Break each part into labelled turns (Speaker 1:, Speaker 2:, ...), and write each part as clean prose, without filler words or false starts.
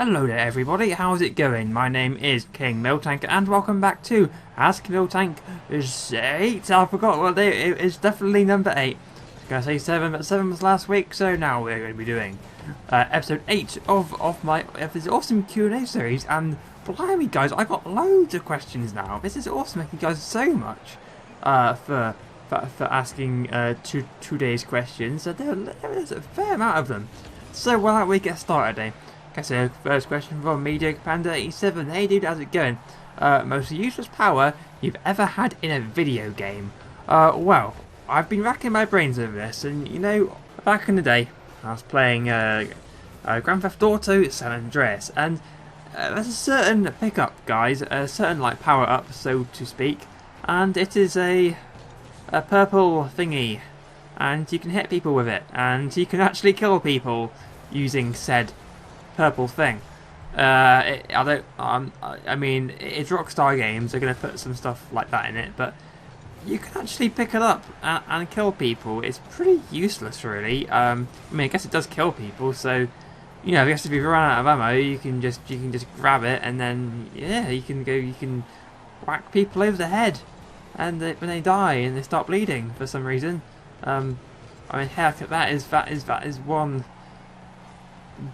Speaker 1: Hello there everybody, how's it going? My name is King Miltank and welcome back to Ask Miltank is 8. I forgot what day it is, definitely number 8. I was going to say 7, but 7 was last week, so now we're going to be doing episode 8 of this awesome Q&A series. And blimey guys, I got loads of questions now. This is awesome, thank you guys so much for asking today's questions. There's a fair amount of them. So why don't we get started, eh? Okay, so first question from Media Panda 87. Hey dude, how's it going? Most useless power you've ever had in a video game? Well, I've been racking my brains over this, and you know, back in the day, I was playing Grand Theft Auto San Andreas, and there's a certain pickup, guys, a certain like power up, so to speak, and it is a purple thingy, and you can hit people with it, and you can actually kill people using said purple thing. I mean, it's Rockstar Games. They're going to put some stuff like that in it, but you can actually pick it up and kill people. It's pretty useless, really. I mean, I guess it does kill people, so you know, I guess if you run out of ammo, you can just grab it, and then yeah, you can whack people over the head, and when they die and they start bleeding for some reason. I mean, heck, that is one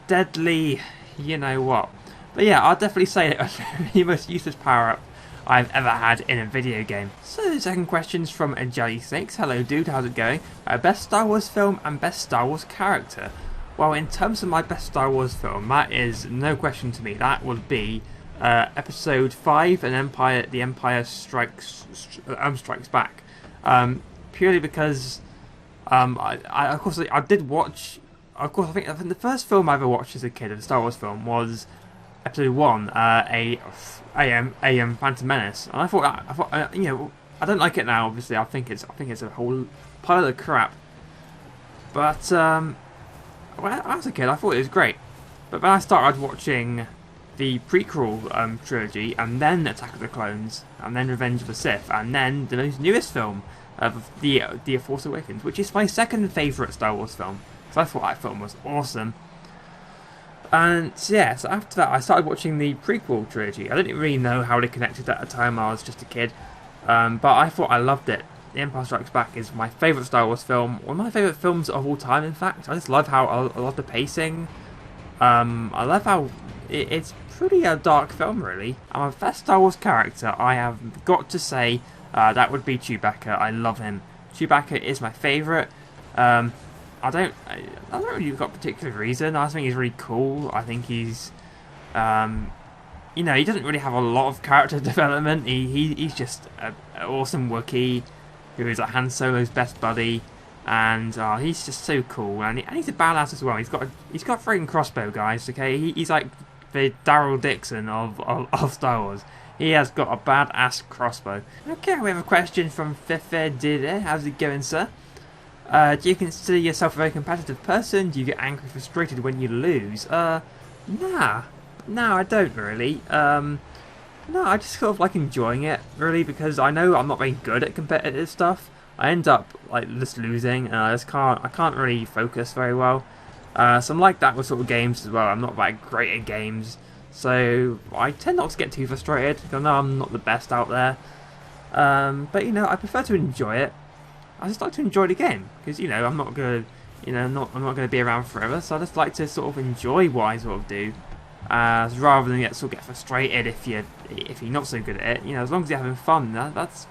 Speaker 1: deadly, you know what. But yeah, I'll definitely say it was the most useless power-up I've ever had in a video game. So the second question's from Jelly Snakes. Hello dude, how's it going? Best Star Wars film and best Star Wars character. Well, in terms of my best Star Wars film, that is no question to me. That would be Episode 5 and The Empire Strikes Back. Purely because of course I did watch. Of course, I think the first film I ever watched as a kid, a Star Wars film, was Episode 1, AM Phantom Menace, and I thought, you know, I don't like it now. Obviously, I think it's a whole pile of crap. But when I was a kid, I thought it was great. But then I started watching the prequel trilogy, and then Attack of the Clones, and then Revenge of the Sith, and then the most newest film of the Force Awakens, which is my second favourite Star Wars film. So I thought that film was awesome. And so yeah, so after that I started watching the prequel trilogy. I didn't really know how they connected at the time, I was just a kid. But I thought I loved it. The Empire Strikes Back is my favourite Star Wars film. One of my favourite films of all time, in fact. I just love how I love the pacing. I love how it's pretty a dark film, really. And my best Star Wars character, I have got to say, that would be Chewbacca. I love him. Chewbacca is my favourite. I don't really got a particular reason. I think he's really cool. I think he's, you know, he doesn't really have a lot of character development. He's just an awesome Wookiee who is like Han Solo's best buddy, and he's just so cool. And he's a badass as well. He's got a freaking crossbow, guys. Okay, he's like the Daryl Dixon of Star Wars. He has got a badass crossbow. Okay, we have a question from Fefe Dide. How's it going, sir? Do you consider yourself a very competitive person? Do you get angry, frustrated when you lose? Nah, I don't really. No, I just sort of like enjoying it, really, because I know I'm not very good at competitive stuff. I end up like just losing, and I can't really focus very well. So I'm like that with sort of games as well. I'm not that great at games, so I tend not to get too frustrated. I know I'm not the best out there, but you know, I prefer to enjoy it. I just like to enjoy the game, because you know I'm not gonna be around forever, so I just like to sort of enjoy what I sort of do, rather than get frustrated if you're not so good at it. You know, as long as you're having fun, that's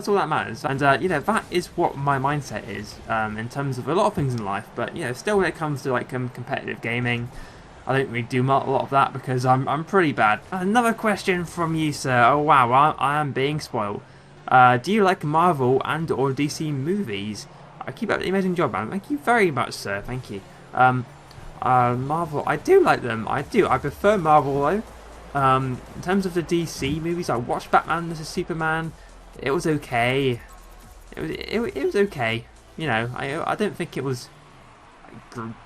Speaker 1: all that matters. And you know, that is what my mindset is in terms of a lot of things in life. But you know, still when it comes to like competitive gaming, I don't really do a lot of that because I'm pretty bad. Another question from you, sir. Oh wow, I am being spoiled. Do you like Marvel and or DC movies? I keep up the amazing job, man. Thank you very much, sir. Thank you. Marvel, I do like them. I do. I prefer Marvel though. In terms of the DC movies, I watched Batman vs Superman. It was okay. It was okay. You know, I don't think it was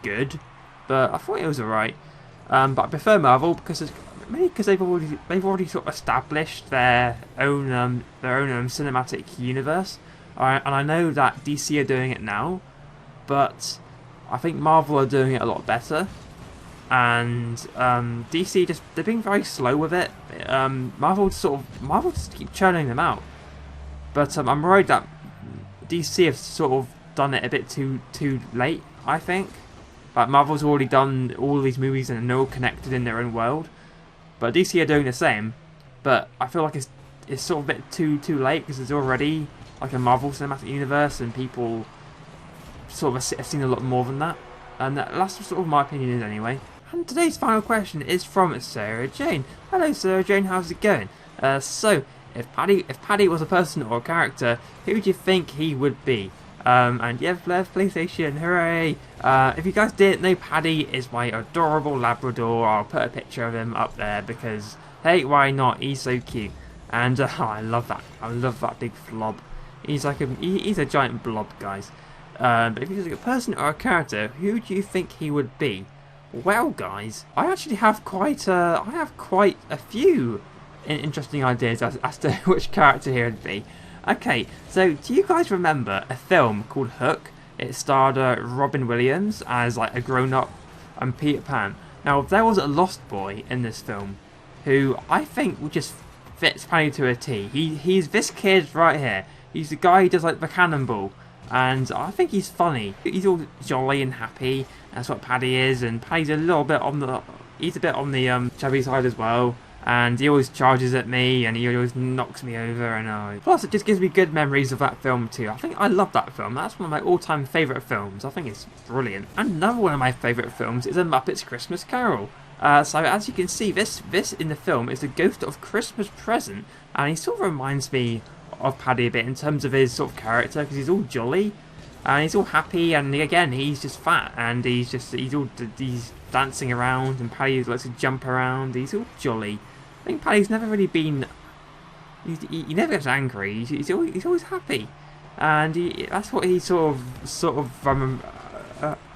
Speaker 1: good, but I thought it was alright. But I prefer Marvel because maybe because they've already sort of established their own cinematic universe, and I know that DC are doing it now, but I think Marvel are doing it a lot better. and DC they're being very slow with it. Marvel just keep churning them out, but I'm worried that DC have sort of done it a bit too late. I think, like Marvel's already done all these movies and they're all connected in their own world, but DC are doing the same. But I feel like it's sort of a bit too late because there's already like a Marvel Cinematic Universe and people sort of have seen a lot more than that. And that's sort of my opinion is anyway. And today's final question is from Sarah Jane. Hello Sarah Jane, how's it going? So, if Paddy was a person or a character, who do you think he would be? And yeah, left PlayStation, hooray! If you guys didn't know, Paddy is my adorable Labrador. I'll put a picture of him up there because, hey, why not? He's so cute. And I love that. I love that big flob. He's like he's a giant blob, guys. But if he's like a person or a character, who do you think he would be? Well, guys, I actually have quite a few interesting ideas as to which character he would be. Okay, so do you guys remember a film called Hook? It starred Robin Williams as like a grown-up and Peter Pan. Now, there was a lost boy in this film who I think would just fits Paddy to a T. He's this kid right here. He's the guy who does like the cannonball. And I think he's funny. He's all jolly and happy. That's what Paddy is. And Paddy's a little bit on the chubby side as well. And he always charges at me, and he always knocks me over. And plus, it just gives me good memories of that film too. I think I love that film. That's one of my all-time favourite films. I think it's brilliant. And another one of my favourite films is A Muppet's Christmas Carol. So as you can see, this in the film is the ghost of Christmas Present, and he sort of reminds me of Paddy a bit in terms of his sort of character, because he's all jolly and he's all happy, and again he's just fat and he's dancing around, and Paddy likes to jump around. He's all jolly. I think Paddy's never really been. He never gets angry. He's always happy, and that's what he sort of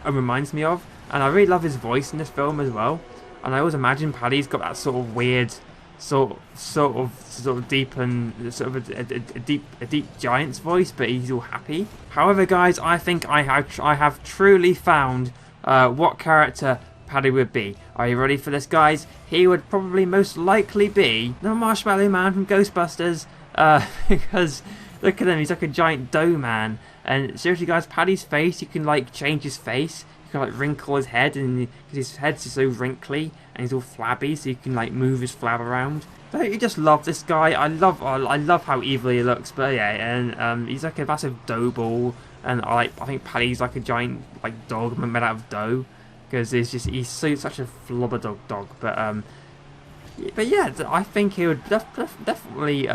Speaker 1: reminds me of. And I really love his voice in this film as well. And I always imagine Paddy's got that sort of weird, sort of deep and sort of a deep giant's voice, but he's all happy. However, guys, I think I have truly found what character Paddy would be. Are you ready for this, guys? He would probably most likely be the Marshmallow Man from Ghostbusters, because look at him, he's like a giant dough man. And seriously, guys, Paddy's face, you can like change his face. You can like wrinkle his head, and his head's just so wrinkly and he's all flabby, so you can like move his flab around. Don't you just love this guy? I love how evil he looks. But yeah, and he's like a massive dough ball, and I think Paddy's like a giant like dog made out of dough, because he's such a flobber dog. But yeah, I think he would definitely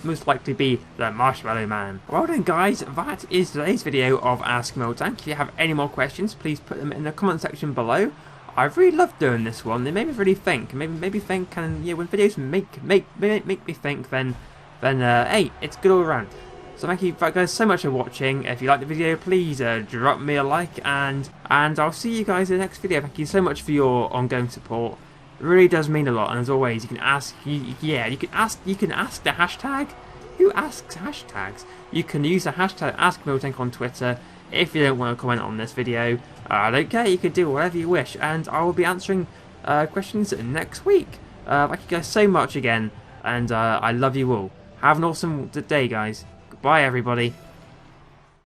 Speaker 1: most likely be the Marshmallow Man. Well then, guys, that is today's video of Ask Miltank. If you have any more questions, please put them in the comment section below. I really love doing this one. They made me really think. Maybe think, and yeah, when videos make me think, then hey, it's good all around. So thank you guys so much for watching. If you like the video, please drop me a like, and I'll see you guys in the next video. Thank you so much for your ongoing support. It really does mean a lot, and as always, you can ask the hashtag. Who asks hashtags? You can use the hashtag AskMiltank on Twitter. If you don't want to comment on this video, I don't care. You can do whatever you wish, and I will be answering questions next week. Thank you guys so much again, and I love you all. Have an awesome day, guys. Goodbye, everybody.